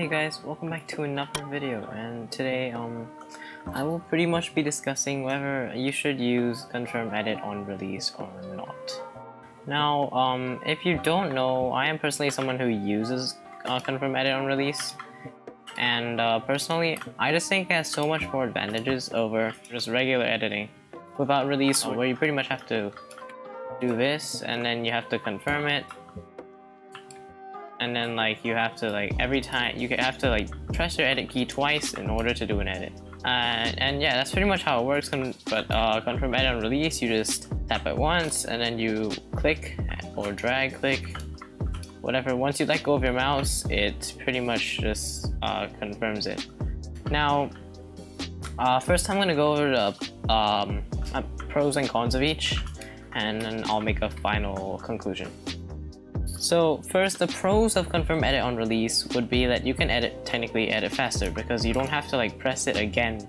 Hey guys, welcome back to another video, and today I will pretty much be discussing whether you should use confirm edit on release or not. Now if you don't know, I am personally someone who uses confirm edit on release, and personally I just think it has so much more advantages over just regular editing without release, where you pretty much have to do this and then you have to confirm it. And then you have to every time you have to press your edit key twice in order to do an edit. And yeah, that's pretty much how it works. But confirm edit on release, you just tap it once and then you click or drag click, whatever. Once you let go of your mouse, it pretty much just confirms it. Now, first I'm gonna go over the pros and cons of each, and then I'll make a final conclusion. So first, the pros of confirm edit on release would be that you can technically edit faster, because you don't have to press it again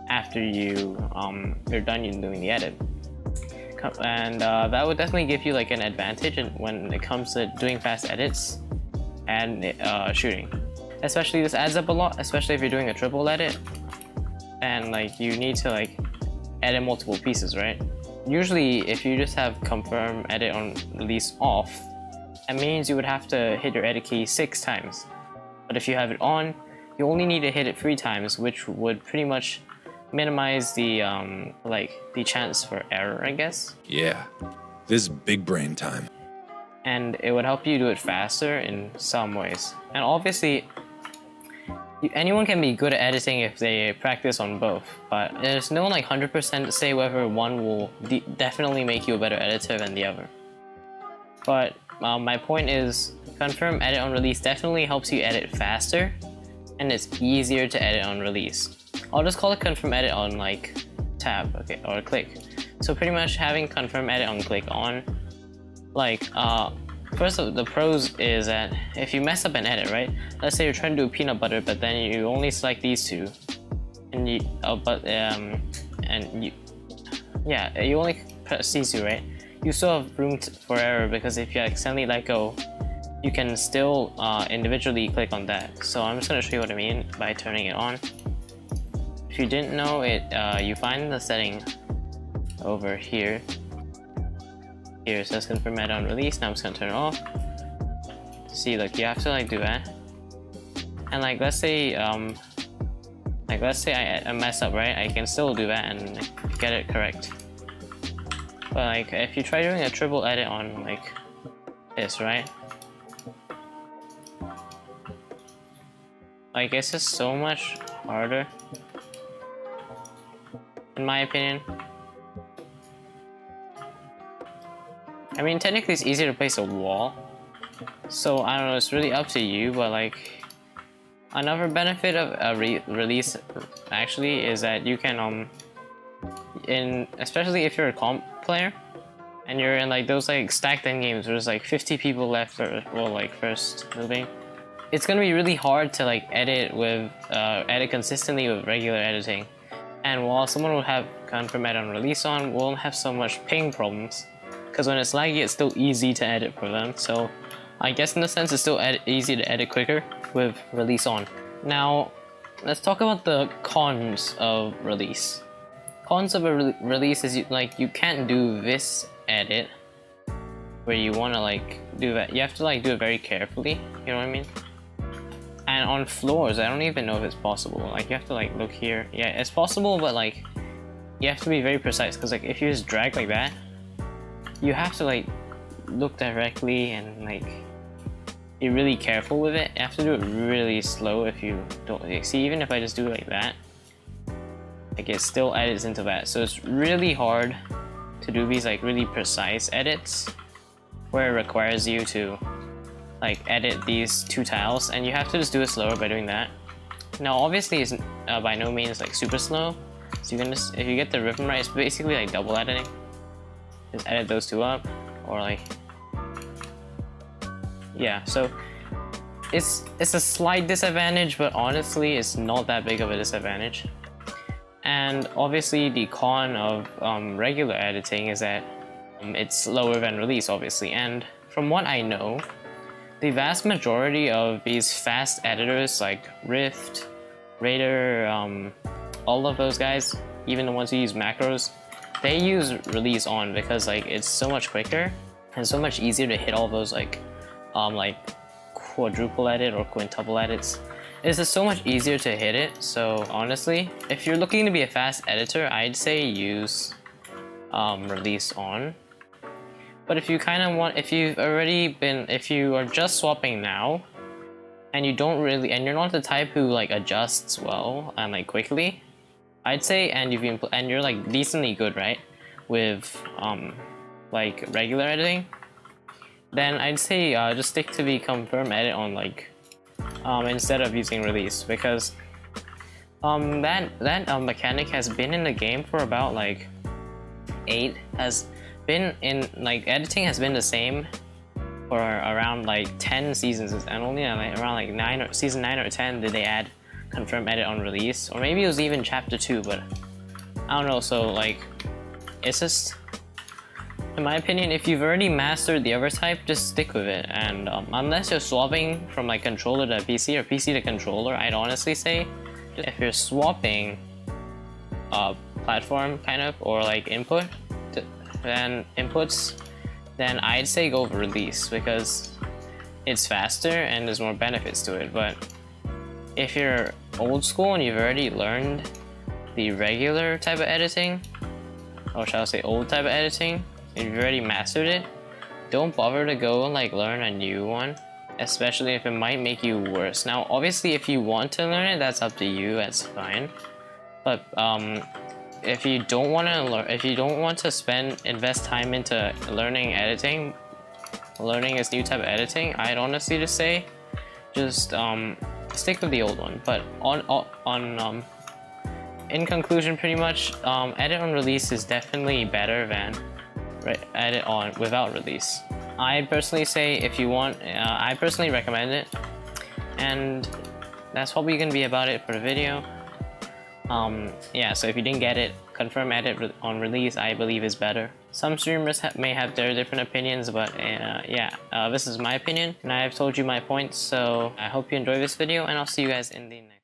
after you're done doing the edit. And that would definitely give you an advantage when it comes to doing fast edits and shooting. Especially this adds up a lot, especially if you're doing a triple edit and you need to edit multiple pieces, right? Usually if you just have confirm edit on release off, that means you would have to hit your edit key 6 times. But if you have it on, you only need to hit it 3 times, which would pretty much minimize the the chance for error, I guess. Yeah, this is big brain time. And it would help you do it faster in some ways. And obviously, anyone can be good at editing if they practice on both, but there's no 100% say whether one will definitely make you a better editor than the other. But my point is, confirm edit on release definitely helps you edit faster, and it's easier to edit on release. I'll just call it confirm edit on tab, okay, or click. So pretty much having confirm edit on click on, first of the pros is that if you mess up an edit, right? Let's say you're trying to do peanut butter, but then you only select these two, and you only press these two, right? You still have room for error, because if you accidentally let go, you can still individually click on that. So I'm just going to show you what I mean by turning it on. If you didn't know it, you find the setting over here. Here it says confirm edit on release. Now I'm just going to turn it off. See, you have to do that. And let's say I mess up, right? I can still do that and get it correct. But if you try doing a triple edit on this, right? It's just so much harder, in my opinion. I mean, technically it's easier to place a wall, so I don't know, it's really up to you. But another benefit of a release actually is that you can especially if you're a comp player and you're in those stacked end games where there's 50 people left, or first moving, it's gonna be really hard to edit consistently with regular editing. And while someone will have confirm edit on release on, won't have so much ping problems, because when it's laggy, it's still easy to edit for them. So I guess in a sense it's still easy to edit quicker with release on. Now let's talk about the cons of release. Cons of a release is you can't do this edit where you want to do that. You have to do it very carefully, you know what I mean? And on floors, I don't even know if it's possible. You have to look here. Yeah, it's possible, but you have to be very precise, because if you just drag like that, you have to look directly and be really careful with it. You have to do it really slow. If you don't see, even if I just do it like that, it still edits into that. So it's really hard to do these really precise edits where it requires you to edit these 2 tiles, and you have to just do it slower by doing that. Now obviously it's by no means super slow, so you can just, if you get the rhythm right, it's basically double editing. Just edit those 2 up, or yeah. So it's a slight disadvantage, but honestly it's not that big of a disadvantage. And obviously the con of regular editing is that it's slower than release, obviously. And from what I know, the vast majority of these fast editors like Rift, Razer, all of those guys, even the ones who use macros, they use release on because like it's so much quicker and so much easier to hit all those like quadruple edit or quintuple edits. It's just so much easier to hit it. So honestly, if you're looking to be a fast editor, I'd say use release on. But if you kind of want, if you are just swapping now, and you're not the type who like adjusts well and like quickly, I'd say, and you're like decently good, right, with like regular editing, then I'd say just stick to the confirm edit on like instead of using release, because that mechanic has been in the game for about like editing has been the same for around like 10 seasons, and only like around like season 9 or 10 did they add confirm edit on release, or maybe it was even chapter 2, but I don't know. So like, it's just, in my opinion, if you've already mastered the other type, just stick with it. And unless you're swapping from like controller to PC or PC to controller, I'd honestly say if you're swapping platform kind of, or like inputs, then I'd say go for release because it's faster and there's more benefits to it. But if you're old school and you've already learned the regular type of editing, or shall I say old type of editing, and you've already mastered it, don't bother to go and like learn a new one, especially if it might make you worse. Now obviously if you want to learn it, that's up to you, that's fine. But if you don't want to learn, if you don't want to invest time into learning this new type of editing, I'd honestly just say just stick with the old one. But in conclusion, pretty much edit on release is definitely better than edit on without release. I'd personally say if you want, I personally recommend it, and that's probably gonna be about it for the video. Yeah, so if you didn't get it, confirm edit on release I believe is better. Some streamers may have their different opinions, but yeah, this is my opinion and I have told you my points. So I hope you enjoy this video, and I'll see you guys in the next